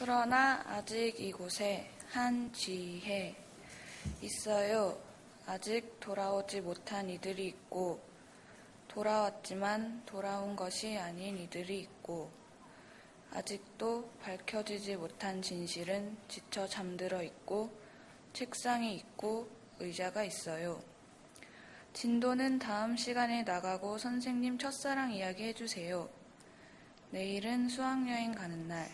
그러나 아직 이곳에 한 지혜 있어요. 아직 돌아오지 못한 이들이 있고, 돌아왔지만 돌아온 것이 아닌 이들이 있고, 아직도 밝혀지지 못한 진실은 지쳐 잠들어 있고, 책상이 있고, 의자가 있어요. 진도는 다음 시간에 나가고 선생님 첫사랑 이야기 해주세요. 내일은 수학여행 가는 날.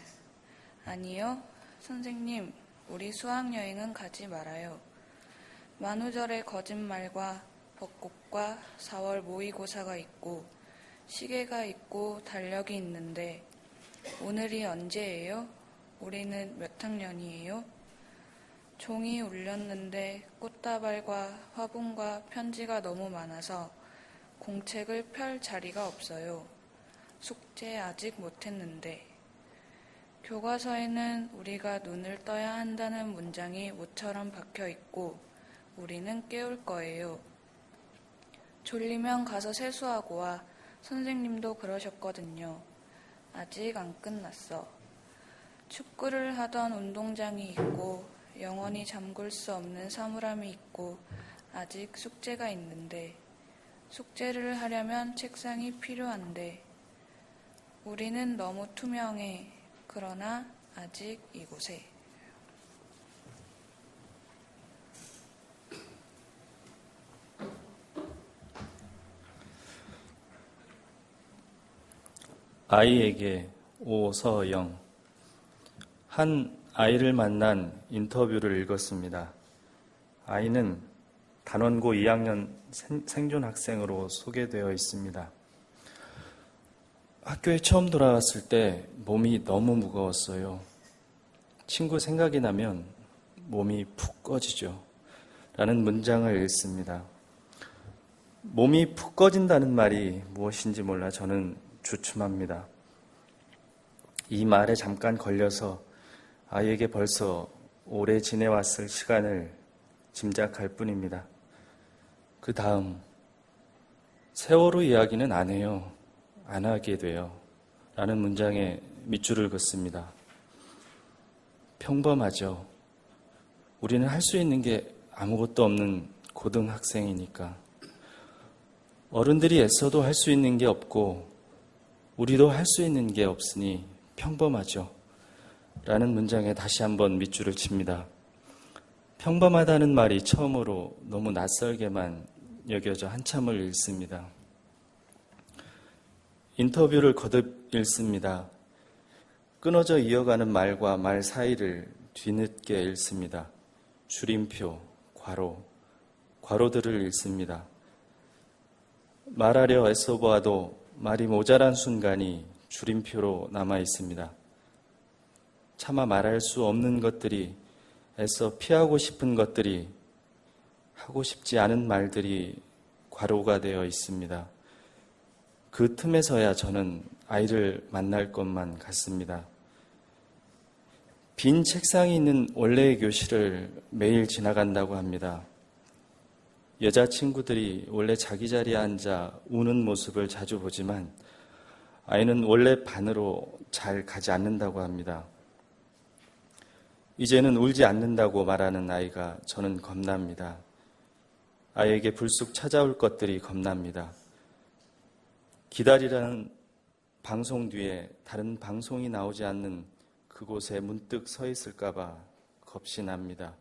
아니요, 선생님, 우리 수학여행은 가지 말아요. 만우절에 거짓말과 벚꽃과 4월 모의고사가 있고 시계가 있고 달력이 있는데 오늘이 언제예요? 우리는 몇 학년이에요? 종이 울렸는데 꽃다발과 화분과 편지가 너무 많아서 공책을 펼 자리가 없어요. 숙제 아직 못했는데. 교과서에는 우리가 눈을 떠야 한다는 문장이 모처럼 박혀 있고 우리는 깨울 거예요. 졸리면 가서 세수하고 와. 선생님도 그러셨거든요. 아직 안 끝났어. 축구를 하던 운동장이 있고 영원히 잠글 수 없는 사물함이 있고 아직 숙제가 있는데 숙제를 하려면 책상이 필요한데 우리는 너무 투명해. 그러나 아직 이곳에. 아이에게 오서영. 한 아이를 만난 인터뷰를 읽었습니다. 아이는 단원고 2학년 생존 학생으로 소개되어 있습니다. 학교에 처음 돌아왔을 때 몸이 너무 무거웠어요. 친구 생각이 나면 몸이 푹 꺼지죠. 라는 문장을 읽습니다. 몸이 푹 꺼진다는 말이 무엇인지 몰라 저는 주춤합니다. 이 말에 잠깐 걸려서 아이에게 벌써 오래 지내왔을 시간을 짐작할 뿐입니다. 그 다음, 세월호 이야기는 안 해요. 안 하게 돼요. 라는 문장에 밑줄을 긋습니다. 평범하죠. 우리는 할 수 있는 게 아무것도 없는 고등학생이니까. 어른들이 애써도 할 수 있는 게 없고 우리도 할 수 있는 게 없으니 평범하죠. 라는 문장에 다시 한번 밑줄을 칩니다. 평범하다는 말이 처음으로 너무 낯설게만 여겨져 한참을 읽습니다. 인터뷰를 거듭 읽습니다. 끊어져 이어가는 말과 말 사이를 뒤늦게 읽습니다. 줄임표, 괄호, 괄호들을 읽습니다. 말하려 애써보아도 말이 모자란 순간이 줄임표로 남아 있습니다. 차마 말할 수 없는 것들이, 애써 피하고 싶은 것들이, 하고 싶지 않은 말들이 괄호가 되어 있습니다. 그 틈에서야 저는 아이를 만날 것만 같습니다. 빈 책상이 있는 원래의 교실을 매일 지나간다고 합니다. 여자친구들이 원래 자기 자리에 앉아 우는 모습을 자주 보지만 아이는 원래 반으로 잘 가지 않는다고 합니다. 이제는 울지 않는다고 말하는 아이가 저는 겁납니다. 아이에게 불쑥 찾아올 것들이 겁납니다. 기다리라는 방송 뒤에 다른 방송이 나오지 않는 그곳에 문득 서 있을까봐 겁이 납니다.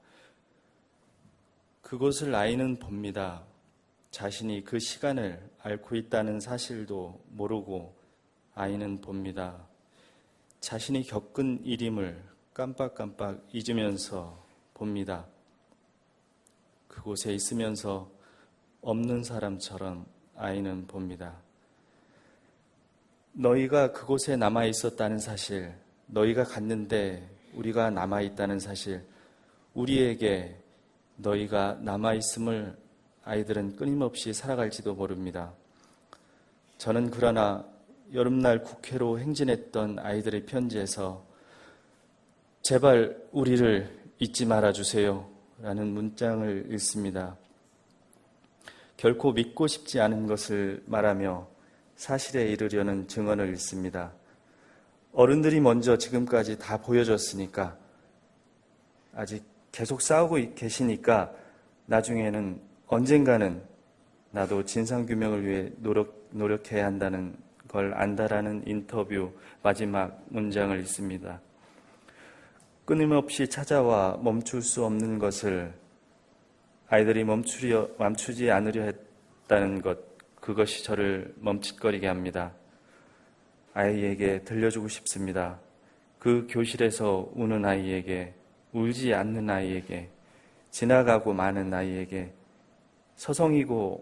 그곳을 아이는 봅니다. 자신이 그 시간을 앓고 있다는 사실도 모르고 아이는 봅니다. 자신이 겪은 일임을 깜빡깜빡 잊으면서 봅니다. 그곳에 있으면서 없는 사람처럼 아이는 봅니다. 너희가 그곳에 남아 있었다는 사실, 너희가 갔는데 우리가 남아 있다는 사실, 우리에게 너희가 남아 있음을 아이들은 끊임없이 살아갈지도 모릅니다. 저는 그러나 여름날 국회로 행진했던 아이들의 편지에서 제발 우리를 잊지 말아주세요 라는 문장을 읽습니다. 결코 믿고 싶지 않은 것을 말하며 사실에 이르려는 증언을 읽습니다. 어른들이 먼저 지금까지 다 보여줬으니까 아직 계속 싸우고 계시니까 나중에는 언젠가는 나도 진상규명을 위해 노력해야 한다는 걸 안다라는 인터뷰 마지막 문장을 읽습니다. 끊임없이 찾아와 멈출 수 없는 것을 아이들이 멈추지 않으려 했다는 것, 그것이 저를 멈칫거리게 합니다. 아이에게 들려주고 싶습니다. 그 교실에서 우는 아이에게, 울지 않는 아이에게, 지나가고 마는 아이에게, 서성이는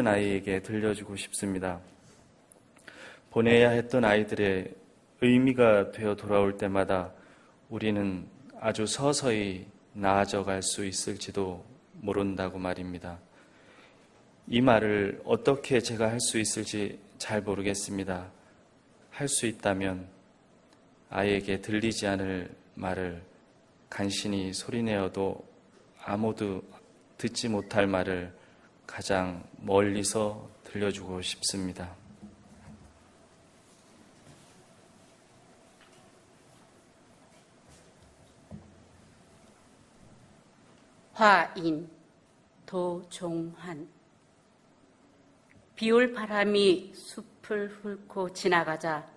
아이에게 들려주고 싶습니다. 보내야 했던 아이들의 의미가 되어 돌아올 때마다 우리는 아주 서서히 나아져 갈 수 있을지도 모른다고 말입니다. 이 말을 어떻게 제가 할 수 있을지 잘 모르겠습니다. 할 수 있다면 아이에게 들리지 않을 말을 간신히 소리내어도 아무도 듣지 못할 말을 가장 멀리서 들려주고 싶습니다. 화인 도종환. 비올 바람이 숲을 훑고 지나가자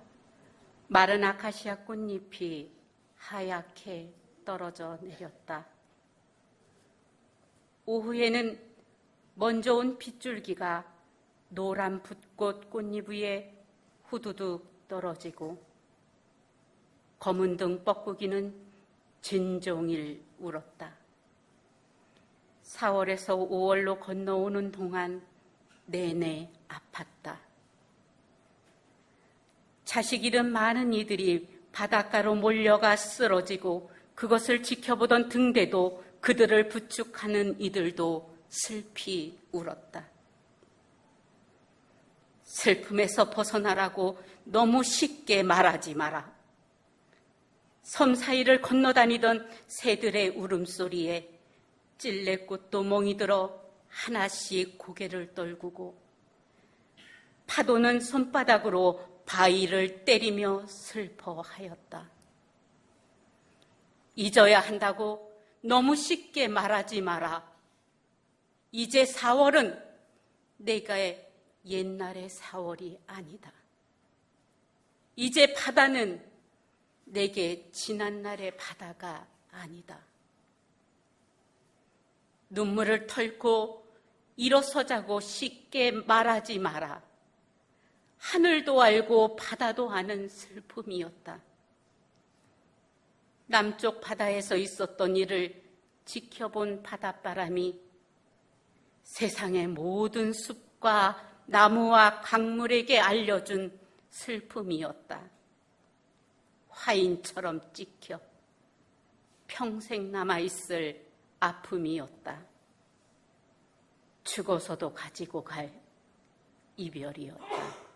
마른 아카시아 꽃잎이 하얗게 떨어져 내렸다. 오후에는 먼저 온 빗줄기가 노란 붓꽃 꽃잎 위에 후두둑 떨어지고 검은 등 뻐꾸기는 진종일 울었다. 4월에서 5월로 건너오는 동안 내내 아팠다. 자식 잃은 많은 이들이 바닷가로 몰려가 쓰러지고 그것을 지켜보던 등대도 그들을 부축하는 이들도 슬피 울었다. 슬픔에서 벗어나라고 너무 쉽게 말하지 마라. 섬 사이를 건너다니던 새들의 울음소리에 찔레꽃도 멍이 들어 하나씩 고개를 떨구고 파도는 손바닥으로 바위를 때리며 슬퍼하였다. 잊어야 한다고 너무 쉽게 말하지 마라. 이제 4월은 내가 옛날의 4월이 아니다. 이제 바다는 내게 지난날의 바다가 아니다. 눈물을 털고 일어서자고 쉽게 말하지 마라. 하늘도 알고 바다도 아는 슬픔이었다. 남쪽 바다에서 있었던 일을 지켜본 바닷바람이 세상의 모든 숲과 나무와 강물에게 알려준 슬픔이었다. 화인처럼 찍혀 평생 남아있을 아픔이었다. 죽어서도 가지고 갈 이별이었다.